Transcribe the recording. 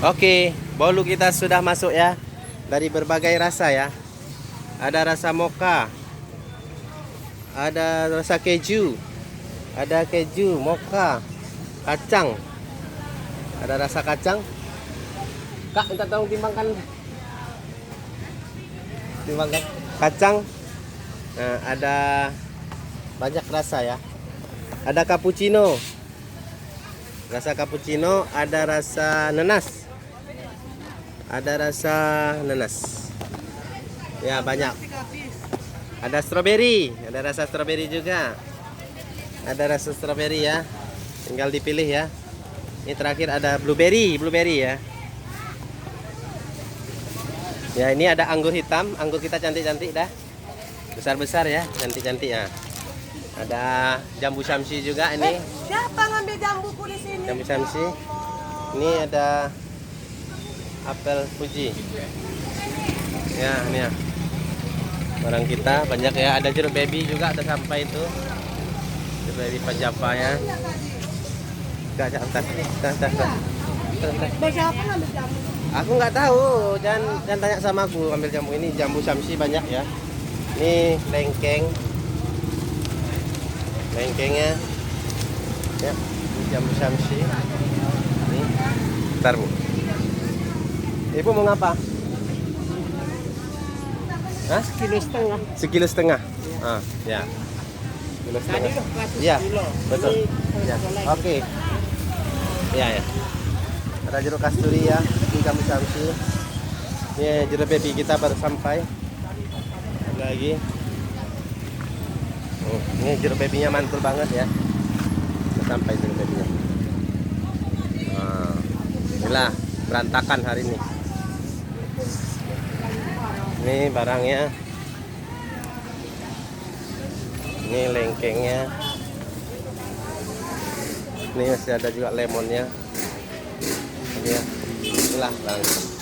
Oke, bolu kita sudah masuk ya. Dari berbagai rasa ya. Ada rasa mocha, ada rasa keju, ada keju, mocha, kacang. Ada rasa kacang. Kak, minta tolong timbangkan. Timbangkan kacang. Nah, ada banyak rasa ya. Ada cappuccino. Rasa cappuccino, ada rasa nanas. Ada rasa nanas. Ya, banyak. Ada strawberry, ada rasa strawberry juga. Ada rasa strawberry ya. Tinggal dipilih ya. Ini terakhir ada blueberry ya. Ya, ini ada anggur hitam, anggur kita cantik-cantik dah. Besar-besar ya, cantik-cantik ya. Ada jambu Syamsi juga ini. Siapa ngambil jambuku di sini? Jambu Syamsi. Ini ada apel Fuji. Ya, ini ya. Barang kita banyak ya, ada jeruk baby juga, ada sampai itu. Jeruk baby Pajapa ya. Enggak, atas. Siapa ngambil jambu? Aku nggak tahu, jangan tanya sama aku ambil jambu ini. Jambu Syamsi banyak ya. Ini lengkengnya ya, ini jambu Syamsi. Ini bentar Bu, Ibu mau ngapa? Hah? Sekilo setengah. Ah, ya. Kilo setengah. Iya, betul. Ya. Oke. Ya, ya. Ada jeruk kasturi ya, ini jambu Syamsi. Ini jeruk baby kita baru sampai. Ada lagi. Oh, ini jeruk babynya mantul banget ya. Sudah sampai jeruk babynya. Nah, inilah berantakan hari ini. Ini barangnya. Ini lengkengnya. Ini masih ada juga lemonnya. Ya, inilah barang.